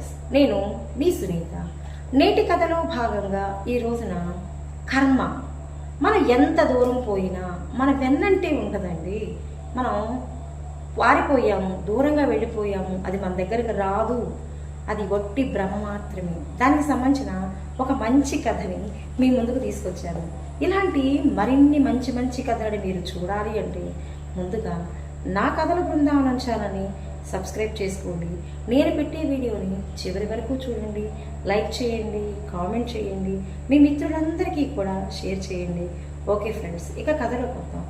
Friends, నేను మీ సునీత. నేటి కథలో భాగంగా ఈ రోజున కర్మ మనం ఎంత దూరం పోయినా మన వెన్నంటే ఉంటుందండి. మనం వారిపోయాము, దూరంగా వెళ్ళిపోయాము, అది మన దగ్గరకు రాదు, అది ఒట్టి భ్రమ మాత్రమే. దానికి సంబంధించిన ఒక మంచి కథని మీ ముందుకు తీసుకొచ్చాను. ఇలాంటి మరిన్ని మంచి మంచి కథలు మీరు చూడాలి అంటే ముందుగా నా కథల బృందావనం ఛానల్ని సబ్స్క్రైబ్ చేసుకోండి. నేను పెట్టే వీడియోని చివరి వరకు చూడండి, లైక్ చేయండి, కామెంట్ చేయండి, మీ మిత్రులందరికీ కూడా షేర్ చేయండి. ఓకే ఫ్రెండ్స్, ఇక కథలోకి వద్దాం.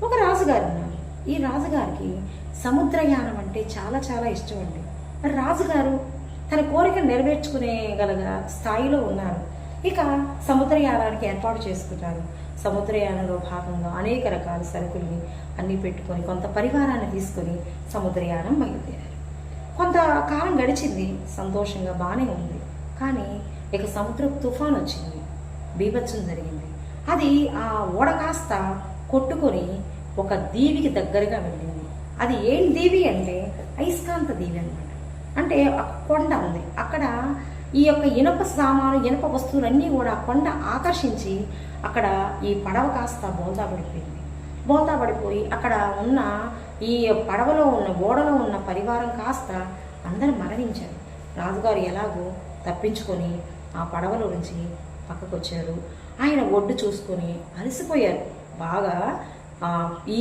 ఒక రాజుగారు ఉన్నారు. ఈ రాజుగారికి సముద్రయానం అంటే చాలా చాలా ఇష్టం అండి. రాజుగారు తన కోరిక నెరవేర్చుకునేగల స్థాయిలో ఉన్నారు. ఇక సముద్రయానానికి ఏర్పాటు చేసుకుంటారు. సముద్రయానంలో భాగంగా అనేక రకాల సరుకుల్ని అన్నీ పెట్టుకొని కొంత పరివారాన్ని తీసుకొని సముద్రయానం బయలుదేరారు. కొంతకాలం గడిచింది, సంతోషంగా బాగానే ఉంది. కానీ ఇక సముద్రపు తుఫాన్ వచ్చింది, బీభత్సం జరిగింది. అది ఆ ఓడ కాస్త కొట్టుకొని ఒక దీవికి దగ్గరగా వెళ్ళింది. అది ఏం దీవి అంటే అయస్కాంత దీవి అన్నమాట. అంటే కొండ ఉంది అక్కడ. ఈ యొక్క ఇనుప సామాను, ఇనుప వస్తువులన్నీ కూడా కొండ ఆకర్షించి అక్కడ ఈ పడవ కాస్త బోల్తా పడిపోయింది. బోల్తా పడిపోయి అక్కడ ఉన్న ఈ పడవలో ఉన్న ఓడలో ఉన్న పరివారం కాస్త అందరూ మరణించారు. రాజుగారు ఎలాగో తప్పించుకొని ఆ పడవలో నుంచి పక్కకు వచ్చారు. ఆయన ఒడ్డు చూసుకొని అలసిపోయారు బాగా.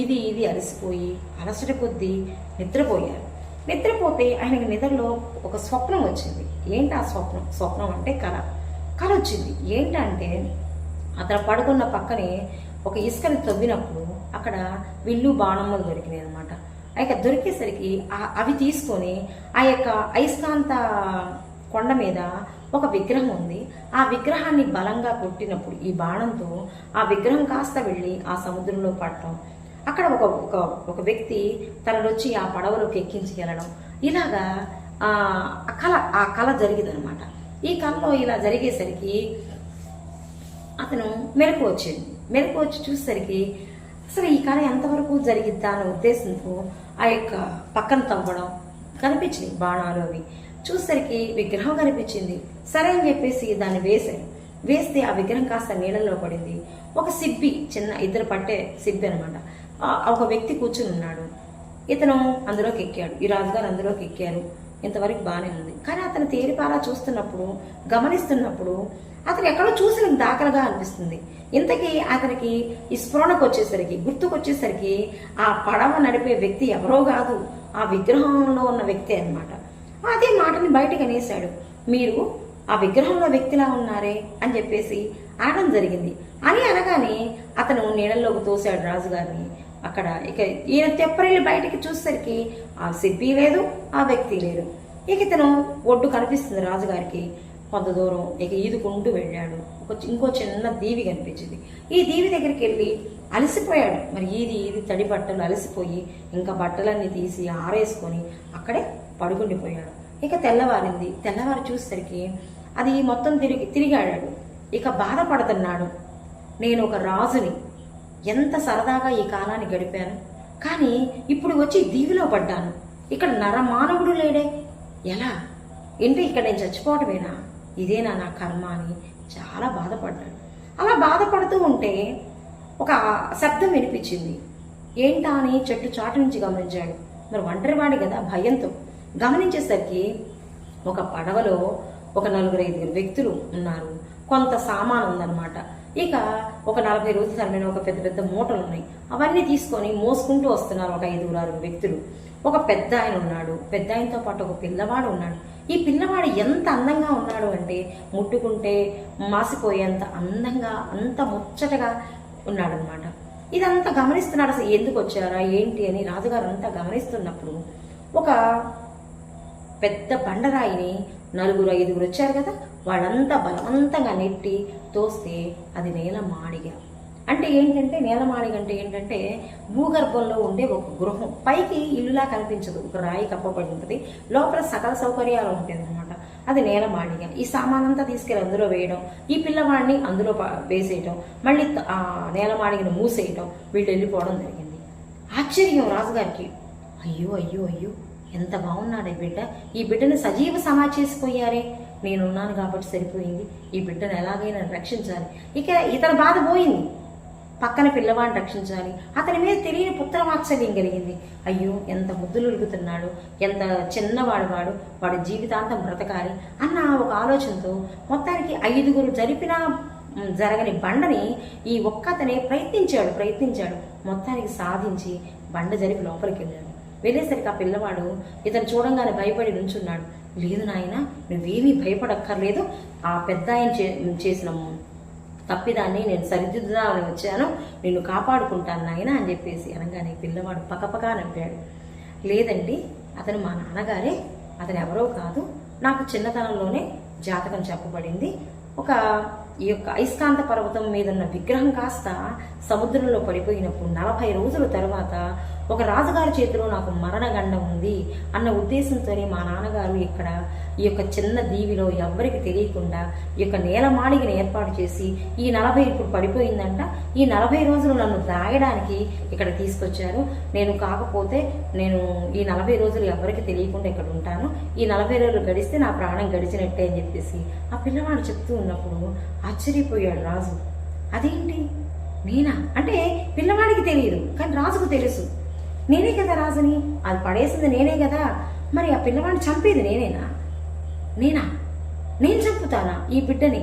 ఇది అలసిపోయి అలసట కొద్దీ నిద్రపోయారు. నిద్రపోతే ఆయనకి నిద్రలో ఒక స్వప్నం వచ్చింది. ఏంటి ఆ స్వప్నం అంటే కళ వచ్చింది. ఏంటంటే అతను పడుకున్న పక్కనే ఒక ఇసుకని తవ్వినప్పుడు అక్కడ విల్లు బాణమ్మలు దొరికినాయి అనమాట. ఇక దొరికేసరికి అవి తీసుకొని ఆ యొక్క అయస్కాంత కొండ మీద ఒక విగ్రహం ఉంది. ఆ విగ్రహాన్ని బలంగా కొట్టినప్పుడు ఈ బాణంతో ఆ విగ్రహం కాస్త వెళ్ళి ఆ సముద్రంలో పడటం, అక్కడ ఒక వ్యక్తి తననొచ్చి ఆ పడవలోకి ఎక్కించి వెళ్ళడం, ఇలాగా ఆ కళ జరిగిందనమాట. ఈ కళలో ఇలా జరిగేసరికి అతను మెలకు వచ్చి చూసేసరికి అసలు ఈ కళ ఎంతవరకు జరిగిద్దా అనే ఉద్దేశంతో ఆ యొక్క పక్కన తవ్వడం కనిపించింది. బాణాలు అవి చూసేసరికి విగ్రహం కనిపించింది. సరే అని చెప్పేసి దాన్ని వేస్తే ఆ విగ్రహం కాస్త నీళ్ళలో పడింది. ఒక సిబ్బి, చిన్న ఇద్దరు పట్టే సిబ్బి అనమాట. ఒక వ్యక్తి కూర్చుని ఉన్నాడు. ఇతను అందులోకి ఎక్కాడు. ఈ రాజుగారు అందులోకి ఎక్కారు. ఇంతవరకు బాగానే ఉంది. కానీ అతను తేరిపారా చూస్తున్నప్పుడు, గమనిస్తున్నప్పుడు అతను ఎక్కడో చూసిన దాఖలుగా అనిపిస్తుంది. ఇంతకీ అతనికి ఈ స్ఫురణకు వచ్చేసరికి, గుర్తుకొచ్చేసరికి ఆ పడవ నడిపే వ్యక్తి ఎవరో కాదు, ఆ విగ్రహంలో ఉన్న వ్యక్తి అన్నమాట. అదే మాటని బయటకు అనేశాడు. మీరు ఆ విగ్రహంలో వ్యక్తిలా ఉన్నారే అని చెప్పేసి ఆడడం జరిగింది. అని అనగానే అతను నీళ్ళల్లోకి తోశాడు రాజుగారిని. అక్కడ ఇక ఈయన తెప్పరిల్లి బయటికి చూసేసరికి ఆ సిబ్బి లేదు, ఆ వ్యక్తి లేదు. ఇక ఇతను ఒడ్డు కనిపిస్తుంది రాజుగారికి. కొంత దూరం ఇక ఈదుకుంటూ వెళ్ళాడు. ఇంకో చిన్న దీవి కనిపించింది. ఈ దీవి దగ్గరికి వెళ్ళి అలసిపోయాడు. మరి ఈది తడి బట్టలు అలసిపోయి ఇంకా బట్టలన్నీ తీసి ఆరేసుకొని అక్కడే పడుకుండిపోయాడు. ఇక తెల్లవారింది. తెల్లవారి చూసేసరికి అది మొత్తం తిరిగాడాడు. ఇక బాధపడుతున్నాడు. నేను ఒక రాజుని, ఎంత సరదాగా ఈ కాలాన్ని గడిపాను, కానీ ఇప్పుడు వచ్చి దీవిలో పడ్డాను. ఇక్కడ నరమానవుడు లేడే, ఎలా ఏంటి ఇక్కడ నేను చచ్చిపోవటమేనా, ఇదేనా నా కర్మ అని చాలా బాధపడ్డాడు. అలా బాధపడుతూ ఉంటే ఒక శబ్దం వినిపించింది. ఏంటా అని చెట్టు చాటు నుంచి గమనించాడు. మరి ఒంటరివాడి కదా, భయంతో గమనించేసరికి ఒక పడవలో ఒక 4-5 వ్యక్తులు ఉన్నారు. కొంత సామాను ఉందన్నమాట. ఇక ఒక 40 రోజుల సరిపోయిన ఒక పెద్ద మూటలు ఉన్నాయి. అవన్నీ తీసుకొని మోసుకుంటూ వస్తున్నారు ఒక 5-6 వ్యక్తులు. ఒక పెద్ద ఆయన ఉన్నాడు. పెద్ద ఆయనతో పాటు ఒక పిల్లవాడు ఉన్నాడు. ఈ పిల్లవాడు ఎంత అందంగా ఉన్నాడు అంటే ముట్టుకుంటే మాసిపోయేంత అందంగా, అంత ముచ్చటగా ఉన్నాడు అనమాట. ఇదంతా గమనిస్తున్నాడు. అసలు ఎందుకు వచ్చారా ఏంటి అని రాజుగారు అంతా గమనిస్తున్నప్పుడు ఒక పెద్ద బండరాయిని 4-5 వచ్చారు కదా, వాళ్ళంతా బలవంతంగా నెట్టి తోస్తే అది నేలమాళిగ. అంటే ఏంటంటే నేలమాళిగ అంటే ఏంటంటే భూగర్భంలో ఉండే ఒక గృహం. పైకి ఇల్లులా కనిపించదు, ఒక రాయి కప్పబడి ఉంటుంది, లోపల సకల సౌకర్యాలు ఉంటుంది అనమాట. అది నేలమాళిగ. ఈ సామానంతా తీసుకెళ్ళి అందులో వేయడం, ఈ పిల్లవాడిని అందులో వేసేయటం, మళ్ళీ ఆ నేలమాళిగను మూసేయటం, వీళ్ళు వెళ్ళిపోవడం జరిగింది. ఆశ్చర్యం రాజుగారికి. అయ్యో అయ్యో అయ్యో, ఎంత బాగున్నాడు ఈ బిడ్డను సజీవ సమాధి చేసిపోయారే, నేనున్నాను కాబట్టి సరిపోయింది, ఈ బిడ్డను ఎలాగైనా రక్షించాలి. ఇక ఇతని బాధ పోయింది, పక్కన పిల్లవాడిని రక్షించాలి. అతని మీద తెలియని పుత్రవాత్సల్యం కలిగింది. అయ్యో ఎంత ముద్దులు ఉలుగుతున్నాడు, ఎంత చిన్నవాడు వాడి జీవితాంతం బ్రతకాలి అన్న ఒక ఆలోచనతో మొత్తానికి 5గురు జరిపినా జరగని బండని ఈ ఒక్కతనే ప్రయత్నించాడు. మొత్తానికి సాధించి బండ జరిపి లోపలికి వెళ్ళేసరికి ఆ పిల్లవాడు ఇతను చూడంగానే భయపడి నుంచున్నాడు. లేదు నాయన, నువ్వేమీ భయపడక్కర్లేదు, ఆ పెద్ద ఆయన చేసిన తప్పిదాన్ని నేను సరిదిద్దుదామని వచ్చాను, నిన్ను కాపాడుకుంటాను నాయన అని చెప్పేసి అనగానే పిల్లవాడు పకపకా నవ్వాడు. లేదండి, అతను మా నాన్నగారే, అతను ఎవరో కాదు, నాకు చిన్నతనంలోనే జాతకం చెప్పబడింది. ఈ యొక్క అయస్కాంత పర్వతం మీద ఉన్న విగ్రహం కాస్త సముద్రంలో పడిపోయినప్పుడు 40 రోజుల తర్వాత ఒక రాజుగారి చేతిలో నాకు మరణగండం ఉంది అన్న ఉద్దేశంతోనే మా నాన్నగారు ఇక్కడ ఈ యొక్క చిన్న దీవిలో ఎవ్వరికి తెలియకుండా ఈ యొక్క నేలమాళిగను ఏర్పాటు చేసి ఈ 40 ఇప్పుడు పడిపోయిందంట, ఈ 40 రోజులు నన్ను దాయడానికి ఇక్కడ తీసుకొచ్చారు. కాకపోతే నేను ఈ 40 రోజులు ఎవరికి తెలియకుండా ఇక్కడ ఉంటాను, ఈ 40 రోజులు గడిస్తే నా ప్రాణం గడిచినట్టే అని చెప్పేసి ఆ పిల్లవాడు చెప్తూ ఉన్నప్పుడు ఆశ్చర్యపోయాడు రాజు. అదేంటి నేనా అంటే పిల్లవాడికి తెలియదు, కానీ రాజుకు తెలుసు. నేనే కదా రాజుని, అది పడేసింది నేనే కదా, మరి ఆ పిల్లవాడిని చంపేది నేనా? నేను చంపుతానా ఈ బిడ్డని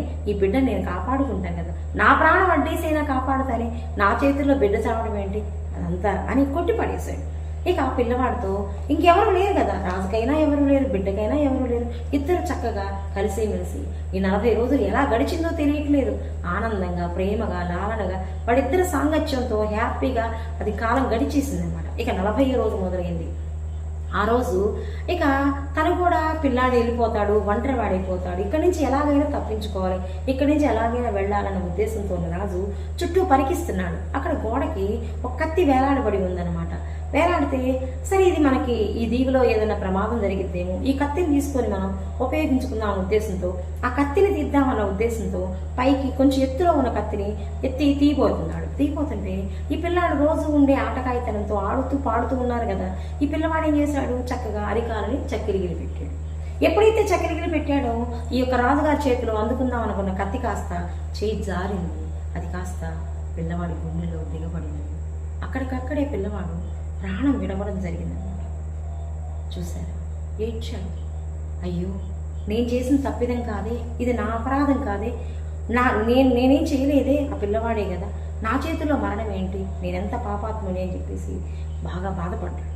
నేను కాపాడుకుంటాను కదా, నా ప్రాణం అడ్డేసైనా కాపాడుతానే, నా చేతుల్లో బిడ్డ చావడం ఏంటి అదంతా అని కొట్టి పడేశాడు. ఇక ఆ పిల్లవాడితో ఇంకెవరు లేరు కదా, రాజుకైనా ఎవరు లేరు, బిడ్డకైనా ఎవరు లేరు, ఇద్దరు చక్కగా కలిసిమెలిసి ఈ 40 రోజులు ఎలా గడిచిందో తెలియట్లేదు. ఆనందంగా, ప్రేమగా, లాలనగా వాడిద్దరు సాంగత్యంతో హ్యాపీగా అది కాలం గడిచేసింది అనమాట. ఇక 40వ రోజు మొదలైంది. ఆ రోజు ఇక తను కూడా పిల్లాడు వెళ్ళిపోతాడు, ఒంటరి వాడైపోతాడు, ఇక్కడి నుంచి ఎలాగైనా తప్పించుకోవాలి, ఇక్కడి నుంచి ఎలాగైనా వెళ్ళాలన్న ఉద్దేశంతో రాజు చుట్టూ పరికిస్తున్నాడు. అక్కడ గోడకి ఒక కత్తి వేలాడబడి ఉందన్నమాట. వేలాడితే సరే ఇది మనకి ఈ దీవిలో ఏదైనా ప్రమాదం జరిగిద్దేమో, ఈ కత్తిని తీసుకొని మనం ఉపయోగించుకుందాం ఉద్దేశంతో ఆ కత్తిని తీద్దామన్న ఉద్దేశంతో పైకి కొంచెం ఎత్తులో ఉన్న కత్తిని తీపోతుంటే ఈ పిల్లాడు రోజు ఉండే ఆటకాయితనంతో ఆడుతూ పాడుతూ ఉన్నారు కదా, ఈ పిల్లవాడు ఏం చేశాడు, చక్కగా అరికాలని చక్కెరగిలి పెట్టాడు. ఎప్పుడైతే చక్కెరగిలి పెట్టాడో ఈ యొక్క రాజుగారి చేతిలో అందుకుందాం అనుకున్న కత్తి కాస్త చేయి జారింది, అది కాస్త పిల్లవాడి గుండెలో దిగబడింది. అక్కడికక్కడే పిల్లవాడు ప్రాణం విడవడం జరిగిందన్నమాట. చూసారా, ఏడ్చాడు. అయ్యో నేను చేసిన తప్పిదం కాదే, ఇది నా అపరాధం కాదే, నేనేం చేయలేదే, ఆ పిల్లవాడే కదా, నా చేతిలో మరణం ఏంటి, నేనెంత పాపాత్ముని అని చెప్పేసి బాగా బాధపడ్డాడు.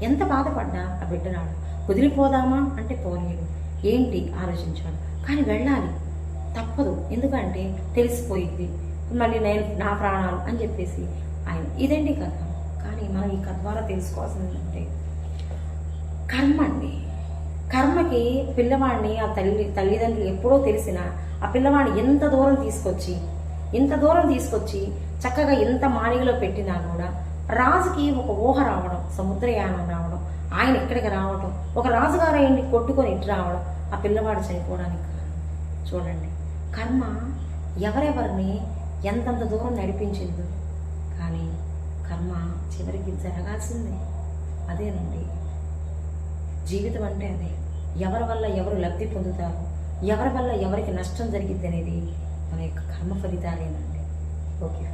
ఎంత బాధపడ్డా ఆ బిడ్డనాడు వదిలిపోదామా అంటే పోలేడు. ఏంటి ఆలోచించాడు, కానీ వెళ్ళాలి, తప్పదు, ఎందుకంటే తెలిసిపోయింది మళ్ళీ నా ప్రాణాలు అని చెప్పేసి ఆయన ఇదండి కథ. కానీ మనం ఈ కథ ద్వారా తెలుసుకోవాల్సింది ఏంటంటే కర్మ అండి. కర్మకి పిల్లవాడిని ఆ తల్లిదండ్రులు ఎప్పుడో తెలిసిన ఆ పిల్లవాడిని ఇంత దూరం తీసుకొచ్చి చక్కగా ఎంత మాణిగలో పెట్టినా కూడా రాజుకి ఒక ఊహ రావడం, సముద్రయానం రావడం, ఆయన ఇక్కడికి రావడం, ఒక రాజుగారు ఆయన్ని కొట్టుకొని ఇటు రావడం, ఆ పిల్లవాడు చనిపోవడానికి చూడండి, కర్మ ఎవరెవరిని ఎంతంత దూరం నడిపించిందో, కానీ కర్మ చివరికి జరగాల్సిందే. అదేనండి జీవితం అంటే, అదే. ఎవరి వల్ల ఎవరు లబ్ధి పొందుతారు, ఎవరి వల్ల ఎవరికి నష్టం జరిగిద్ది అనేది మన యొక్క కర్మ ఫలితాలేనండి. ఓకే.